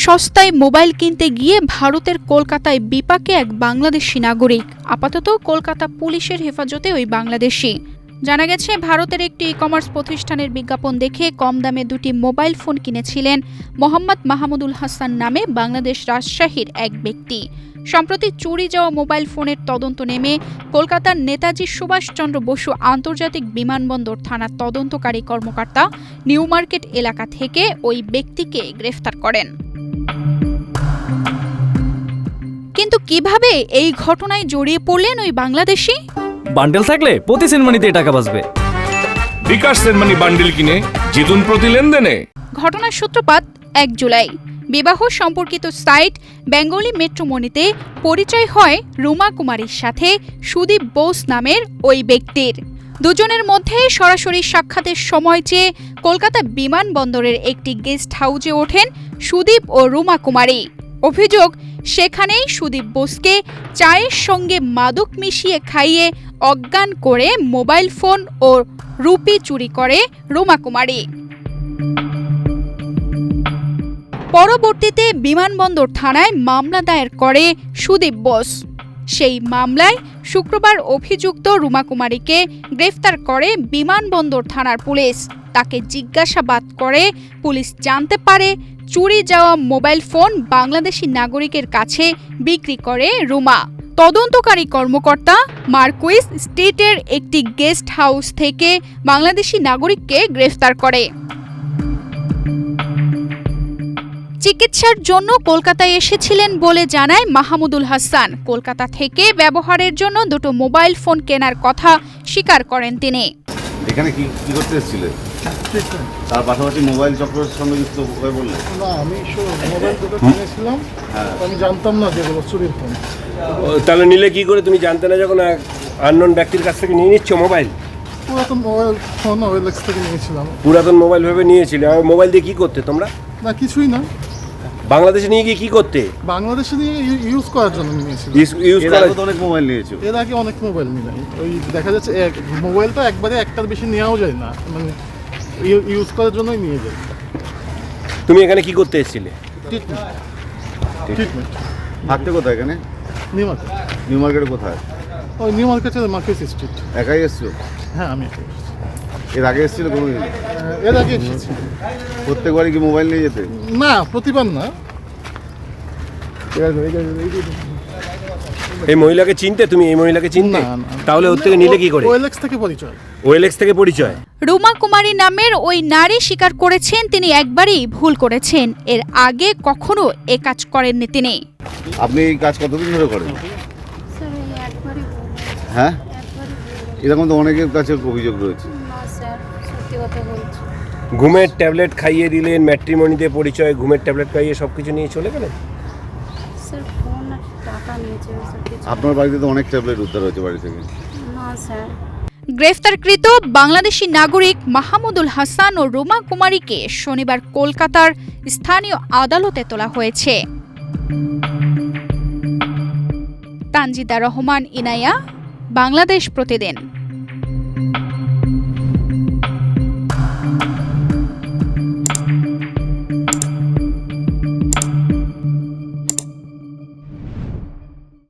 সস্তায় মোবাইল কিনতে গিয়ে ভারতের কলকাতায় বিপাকে এক বাংলাদেশি নাগরিক। আপাতত কলকাতা পুলিশের হেফাজতে ওই বাংলাদেশি। জানা গেছে, ভারতের একটি ই-কমার্স প্রতিষ্ঠানের বিজ্ঞাপন দেখে কম দামে দুটি মোবাইল ফোন কিনেছিলেন মোহাম্মদ মাহমুদুল হাসান নামে বাংলাদেশ রাজশাহীর এক ব্যক্তি। সম্প্রতি চুরি যাওয়া মোবাইল ফোনের তদন্ত নেমে কলকাতার নেতাজি সুভাষচন্দ্র বসু আন্তর্জাতিক বিমানবন্দর থানার তদন্তকারী কর্মকর্তা নিউ মার্কেট এলাকা থেকে ওই ব্যক্তিকে গ্রেফতার করেন। কিন্তু কিভাবে এই ঘটনায় জড়িয়ে পড়লেন ওই বাংলাদেশি? বান্ডেল থাকলে প্রতি সেনমানিতে টাকা বাঁচবে। বিকাশ সেনমানি বান্ডেল কিনে জিতুন প্রতি লেনদেনে। ঘটনার সূত্রপাত 1 জুলাই। বিবাহ সম্পর্কিত সাইট বেঙ্গলি মেট্রোমনিতে পরিচয় হয় রুমা কুমারীর সাথে সুদীপ বোস নামের ওই ব্যক্তির। দুজনের মধ্যে সরাসরি সাক্ষাতের সময় চেয়ে কলকাতা বিমানবন্দরের একটি গেস্ট হাউসে ওঠেন সুদীপ ও রুমা কুমারী। অভিযোগ, সেখানেই সুদীপ বোসকে চায়ের সঙ্গে মাদক মিশিয়ে খাইয়ে অজ্ঞান করে মোবাইল ফোন ও রুপি চুরি করে রুমা কুমারী। পরবর্তীতে বিমানবন্দর থানায় মামলা দায়ের করে সুদীপ বোস। সেই মামলায় শুক্রবার অভিযুক্ত রুমা কুমারীকে গ্রেফতার করে বিমানবন্দর থানার পুলিশ। তাকে জিজ্ঞাসাবাদ করে পুলিশ জানতে পারে চুরি যাওয়া মোবাইল ফোন বাংলাদেশি নাগরিকের কাছে বিক্রি করে রুমা। তদন্তকারী কর্মকর্তা মার্কুইস স্ট্রিটের একটি গেস্ট হাউস থেকে বাংলাদেশি নাগরিককে গ্রেফতার করে। চিকিৎসার জন্য কলকাতায় এসেছিলেন বলে জানায় মাহমুদুল হাসান। কলকাতা থেকে ব্যবহারের জন্য দুটো মোবাইল ফোন কেনার কথা স্বীকার করেন তিনি। এখানে কি করতে এসেছিলেন? তার পাশাপাশি মোবাইল চক্রের সঙ্গে যুক্ত হয়ে বললেন? না, আমি মোবাইল দুটো কিনেছিলাম, আমি জানতাম না যে এগুলো চুরির ফোন। তাহলে নিলে কি করে? তুমি জানতে না যখন আননোন ব্যক্তির কাছ থেকে নিয়ে নিচ্ছ মোবাইল? পুরাতন মোবাইল ফোন OLX থেকে নিয়েছিলাম। পুরাতন মোবাইল ভেবে নিয়েছিলে? আর মোবাইল দিয়ে কি করতে তোমরা? না, কিছুই না। বাংলাদেশে নিয়ে গিয়ে কি করতে? বাংলাদেশে নিয়ে ইউজ করার জন্য নিয়েছিলাম। ইউজ করার জন্য অনেক মোবাইল নিয়েছো? এর আগে অনেক মোবাইল নিলাম। ওই দেখা যাচ্ছে মোবাইলটা একবারে একটার বেশি নেওয়াও যায় না, মানে ইউজ করার জন্যই নিয়ে যাই। তুমি এখানে কি করতে এসেছিলে? ট্রিটমেন্ট। থাকতে কোথায় এখানে? New market. নিউ মার্কেটে কোথায়? ওই নিউ মার্কেটের মার্কেট স্ট্রিট। একাই এসছো? হ্যাঁ, আমি একাই এসেছি। এর আগে এসেছিল কোনোদিন? এর আগে এসেছি। প্রত্যেকবারই কি মোবাইল নিয়ে যেতে? না, প্রতিবার না। এই মহিলাকে চিনতে? তুমি এই মহিলাকে চিনতে? তাহলে ওর থেকে নিলে কি করে? OLX থেকে পরিচয়। OLX থেকে পরিচয়। রুমা কুমারী নামের ওই নারী স্বীকার করেছেন তিনি একবারই ভুল করেছেন। এর আগে কখনো এ কাজ করেননি তিনি। আপনি এই কাজ কতদিন ধরে করেন? হ্যাঁ, এরকম তো অনেকের কাছে অভিযোগ রয়েছে। ঘুমের ট্যাবলেট খাইয়ে দিলেন, ম্যাট্রিমনিতে পরিচয়, ঘুমের ট্যাবলেট খাইয়ে সবকিছু নিয়ে চলে গেলেন। আপনার বাড়িতে তো অনেক ট্যাবলেট উদ্ধার হয়েছে বাড়ি থেকে। গ্রেফতারকৃত বাংলাদেশি নাগরিক মাহমুদুল হাসান ও রুমা কুমারীকে শনিবার কলকাতার স্থানীয় আদালতে তোলা হয়েছে। তানজিদা রহমান, ইনায়া, বাংলাদেশ প্রতিদিন।